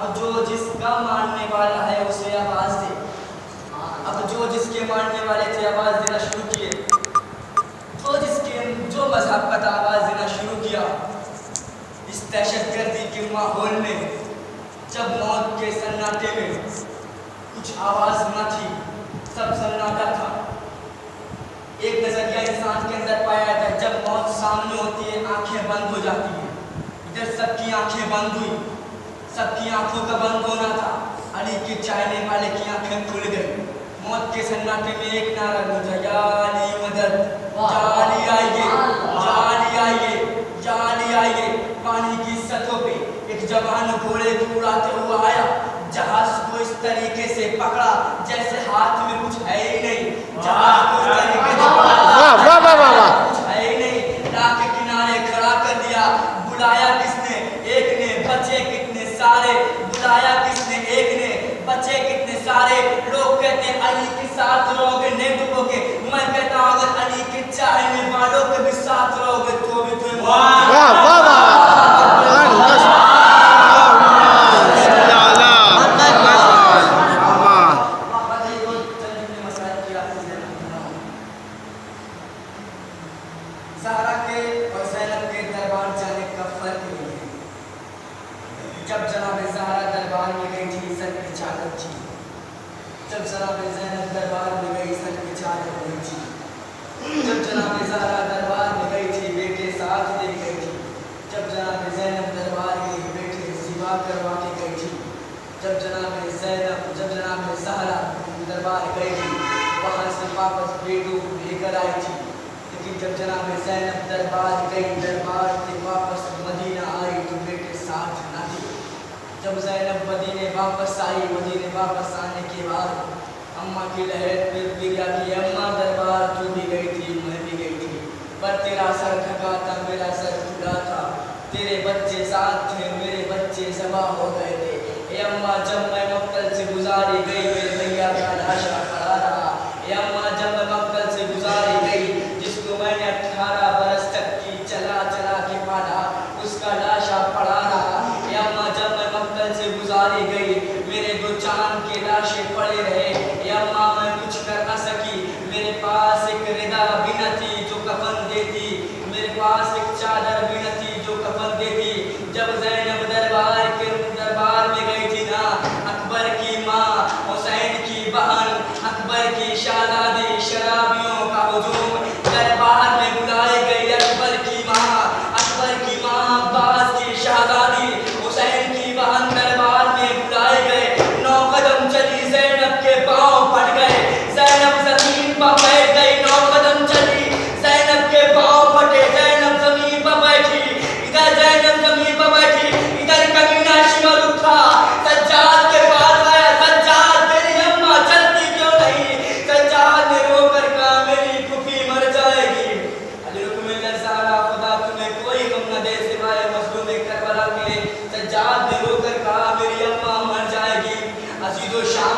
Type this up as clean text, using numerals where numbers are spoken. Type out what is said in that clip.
अब जो जिसका मानने वाला है उसे आवाज दे। अब जो जिसके मानने वाले थे आवाज देना शुरू किए, जो मजहब का आवाज देना शुरू किया। इस दहशतगर्दी के माहौल में जब मौत के सन्नाटे में कुछ आवाज न थी, सब सन्नाटा था। एक नजरिया इंसान के अंदर पाया जाता है, जब मौत सामने होती है आंखें बंद हो जाती है। इधर सबकी आंखें बंद हुई, सबकी आंखों का बंद होना था। अली के चाहने वाले की आंखें खुल गई। मौत के सन्नाटे में एक नारा गूंजा, या अली मदद, या अली आइए, या अली आइए, या अली आइए। पानी की सतहों पे एक जवान घोड़े को उड़ाते हुआ आया, जहाज को इस तरीके से पकड़ा जैसे हाथ में कुछ है ही नहीं। जहाज को इस तरीके से पकड़ा कुछ है ही नहीं, राह के किनारे खड़ा कर दिया। बुलाया किसने? एक ने, बचे कितने सारे। बुलाया किसने? एक ने, बचे कितने सारे। लोग कहते हैं अली के साथ रहोगे नहीं डूबोगे। मैं कहता हूँ अगर अली के चाहने वालों के भी साथ रहोगे तो भी तुम ज़हरा के और ज़ैनब के दरबार जाने का फर्क नहीं है। जब जनाब ज़हरा दरबार में गई थी सर की चादर थी, जब जनाब ज़ैनब दरबार में गई सर की चादर नहीं थी। जब जनाब ज़हरा दरबार में गई थी बेटे साथ ले गई थी। जब जनाब ज़ैनब दरबार गई बेटे सिवा करवा के गई थी। जब जनाब ज़हरा दरबार गई थी वहाँ से वापस बेटों को लेकर आई थी। लेकिन जब जनाब ज़ैनब दरबार गई, दरबार से वापस मदीना आई तो बेटे साथ न थे। जब ज़ैनब मदीने वापस आई, मदीने वापस आने के बाद अम्मा की लहर फिर भी क्या कि अम्मा दरबार तू भी गई थी, मैं भी गई थी, पर तेरा सर ढका था, मेरा सर खुला था। तेरे बच्चे साथ थे, मेरे बच्चे ज़बा हो गए थे। ए अम्मा जब मैं मक्कल से गुजारी गई मेरे भैया का लाशा खड़ा रहा। ए अम्मा जब मैं मक्कल से गुजारी गई जिसको मैंने 18 बरस तक की चला चला के पाला उसका लाशा पड़ा रहा। ए अम्मा जब मैं मक्कल से गुजारी गई मेरे 2 चांद के लाशें पड़े रहे। ए अम्मा मैं कुछ कर न सकी, मेरे पास एक रिदा भी न थी जो कफन देती, मेरे पास एक चादर भी न थी जो कफन देती। जब ज़ैनब दरबार में गई थी ना, अकबर की माँ, हुसैन की बहन, अकबर की शहजादी, शराबियों का हुजूम दरबार में बुलाई गई। अकबर की माँ अब्बास की शहजादी, हुसैन की बहन दरबार में बुलाए गए। 9 कदम चली ज़ैनब के पाँव फट गए, ज़ैनब ज़मीन पर बैठ गई। 9 कदम चली ज़ैनब के पाँव फटे, ज़ैनब ज़मीन पर बैठी। इधर ज़ैनब ज़मीन पर बैठी, इधर कमीना शिमर उठा, सज्जाद के पास आया। सज्जाद तेरी अम्मा चलती क्यों नहीं? सज्जाद ने रोकर कहा मेरी फूफी मर जाएगी। अली रुकमिल्ला ज़हरा खुदा तुम्हें कोई गम न दे सिवाय मज़लूम करबला के। सज्जाद ने रोकर कहा मेरी अम्मा मर जाएगी। अज़ीज़ो शाम